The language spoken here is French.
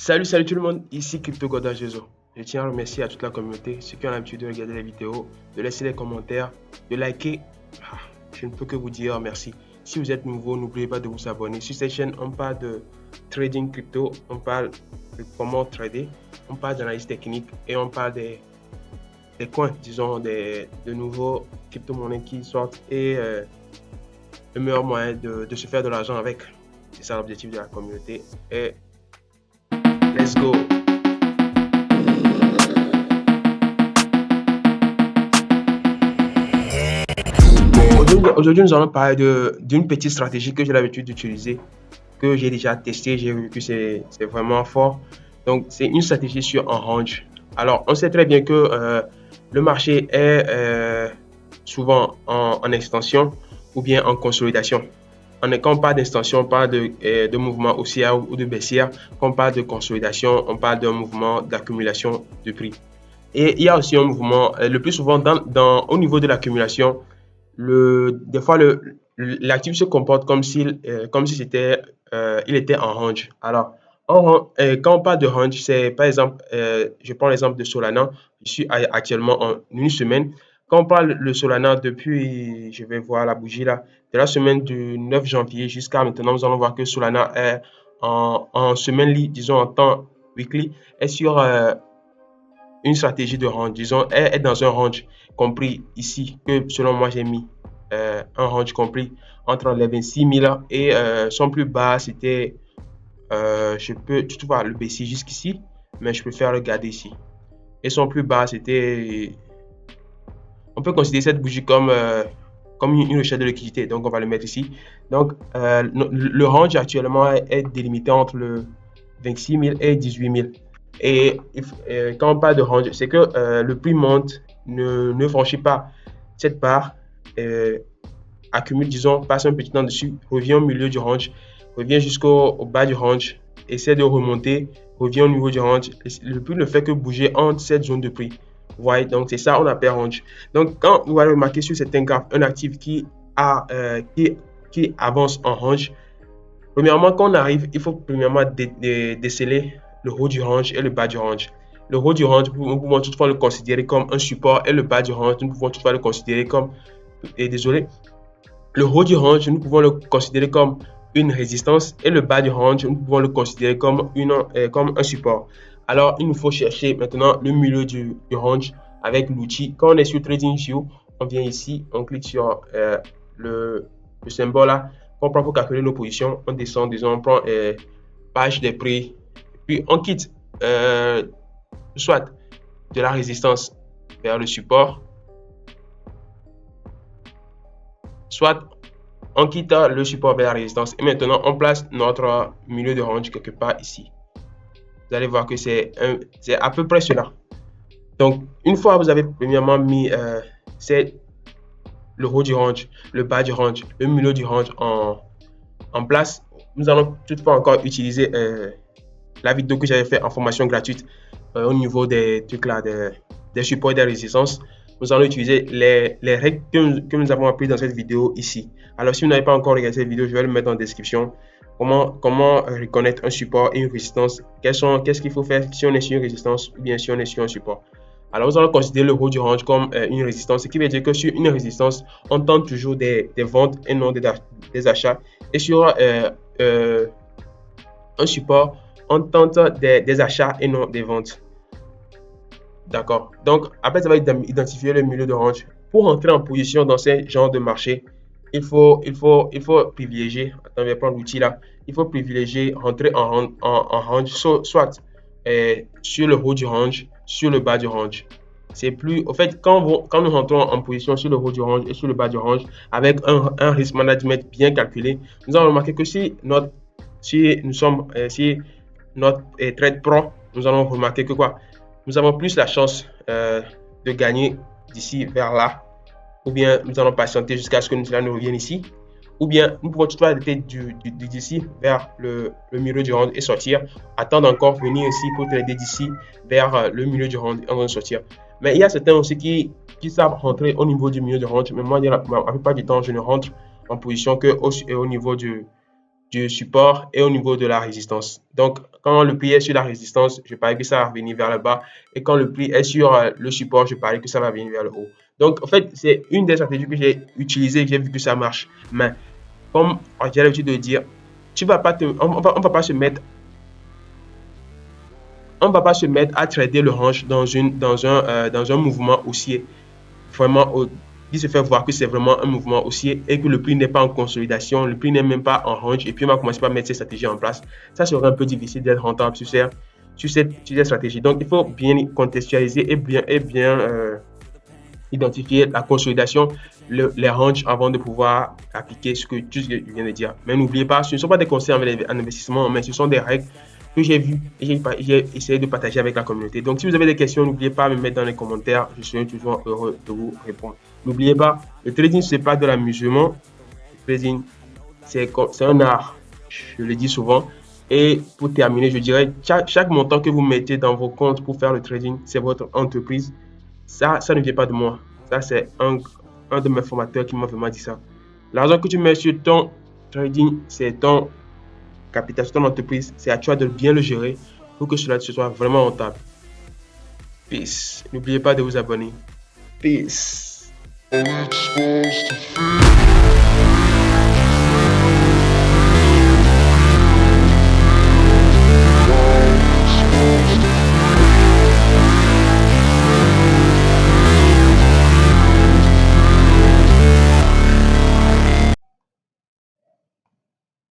Salut tout le monde, ici Crypto Goda Jezo. Je tiens à remercier à toute la communauté, ceux qui ont l'habitude de regarder les vidéos, de laisser des commentaires, de liker. Je ne peux que vous dire merci. Si vous êtes nouveau, n'oubliez pas de vous abonner. Sur cette chaîne, on parle de trading crypto, on parle de comment trader, on parle d'analyse technique et on parle des coins, disons, de nouveaux crypto-monnaies qui sortent et le meilleur moyen de se faire de l'argent avec. C'est ça l'objectif de la communauté. Et let's go! Aujourd'hui, nous allons parler d'une petite stratégie que j'ai l'habitude d'utiliser, que j'ai déjà testé, j'ai vu que c'est vraiment fort. Donc, c'est une stratégie sur un range. Alors, on sait très bien que le marché est souvent en extension ou bien en consolidation. Quand on parle d'extension, on parle de mouvement haussière ou de baissière. Quand on parle de consolidation, on parle d'un mouvement d'accumulation de prix. Et il y a aussi un mouvement, le plus souvent au niveau de l'accumulation, des fois l'actif se comporte comme si il était en range. Alors, quand on parle de range, c'est par exemple, je prends l'exemple de Solana. Je suis actuellement en une semaine. Quand on parle de Solana depuis, je vais voir la bougie là, de la semaine du 9 janvier jusqu'à maintenant, nous allons voir que Solana est en semaine, disons en temps weekly, est sur une stratégie de range, disons, est dans un range compris ici, que selon moi j'ai mis un range compris entre les 26 000 et son plus bas c'était, je peux toutefois le baisser jusqu'ici, mais je préfère le garder ici. Et son plus bas c'était, on peut considérer cette bougie comme une recherche de liquidité, donc on va le mettre ici. Donc le range actuellement est délimité entre le 26 000 et 18 000. Et quand on parle de range, c'est que le prix monte, ne franchit pas cette barre, accumule, disons, passe un petit temps dessus, revient au milieu du range, revient jusqu'au bas du range, essaie de remonter, revient au niveau du range. Le prix ne fait que bouger entre cette zone de prix. Vous voyez, donc c'est ça on appelle range. Donc quand vous allez remarquer sur certains graphes un actif qui avance en range, premièrement, quand on arrive, il faut premièrement déceler le haut du range et le bas du range. Le haut du range, nous pouvons toutefois le considérer comme un support et le bas du range, nous pouvons toutefois le considérer comme, le haut du range, nous pouvons le considérer comme une résistance et le bas du range, nous pouvons le considérer comme un support. Alors, il nous faut chercher maintenant le milieu du range avec l'outil. Quand on est sur TradingView, on vient ici, on clique sur le symbole là, on prend pour calculer nos positions, on descend, disons, on prend page des prix, puis on quitte soit de la résistance vers le support, soit on quitte le support vers la résistance et maintenant on place notre milieu de range quelque part ici. Vous allez voir que c'est à peu près cela. Donc, une fois vous avez premièrement mis le haut du range, le bas du range, le milieu du range en place, nous allons toutefois encore utiliser la vidéo que j'avais fait en formation gratuite au niveau des trucs là, des supports et des résistances. Nous allons utiliser les règles que nous avons apprises dans cette vidéo ici. Alors, si vous n'avez pas encore regardé cette vidéo, je vais le mettre en description. Comment reconnaître un support et une résistance. Qu'est-ce qu'il faut faire si on est sur une résistance ou bien si on est sur un support. Alors, nous allons considérer le haut du range comme une résistance, ce qui veut dire que sur une résistance, on tente toujours des ventes et non des achats. Et sur un support, on tente des achats et non des ventes. D'accord. Donc, après avoir identifié le milieu de range, pour entrer en position dans ce genre de marché, il faut privilégier, attends, je vais prendre l'outil là, il faut privilégier rentrer en range, soit sur le haut du range, sur le bas du range. C'est plus, au fait, quand nous rentrons en position sur le haut du range et sur le bas du range, avec un risk management bien calculé, nous allons remarquer que si notre trade pro, nous allons remarquer que quoi? Nous avons plus la chance de gagner d'ici vers là, ou bien nous allons patienter jusqu'à ce que cela nous revienne ici, ou bien nous pouvons toutefois arrêter d'ici vers le milieu du range et sortir, attendre encore venir ici pour trader d'ici vers le milieu du range et on va sortir. Mais il y a certains aussi qui savent rentrer au niveau du milieu du range, mais moi, la plupart du temps, je ne rentre en position qu'au niveau du support et au niveau de la résistance. Donc, quand le prix est sur la résistance, je parie que ça va venir vers le bas. Et quand le prix est sur le support, je parie que ça va venir vers le haut. Donc, en fait, c'est une des stratégies que j'ai utilisées et j'ai vu que ça marche. Mais, comme j'ai l'habitude de dire, tu vas pas on va pas se mettre à trader le range dans un mouvement haussier vraiment qui se fait voir que c'est vraiment un mouvement haussier et que le prix n'est pas en consolidation, le prix n'est même pas en range et puis on va commencer par mettre ces stratégies en place. Ça serait un peu difficile d'être rentable sur cette stratégie. Donc il faut bien contextualiser et bien identifier la consolidation, les ranges avant de pouvoir appliquer ce que je viens de dire. Mais n'oubliez pas, ce ne sont pas des conseils en investissement, mais ce sont des règles que j'ai vues et j'ai essayé de partager avec la communauté. Donc si vous avez des questions, n'oubliez pas de me mettre dans les commentaires. Je serai toujours heureux de vous répondre. N'oubliez pas, le trading, ce n'est pas de l'amusement. Le trading, c'est un art. Je le dis souvent. Et pour terminer, je dirais, chaque montant que vous mettez dans vos comptes pour faire le trading, c'est votre entreprise. Ça ne vient pas de moi. Ça, c'est un de mes formateurs qui m'a vraiment dit ça. L'argent que tu mets sur ton trading, c'est ton capital, sur ton entreprise. C'est à toi de bien le gérer pour que cela soit vraiment rentable. Peace. N'oubliez pas de vous abonner. Peace.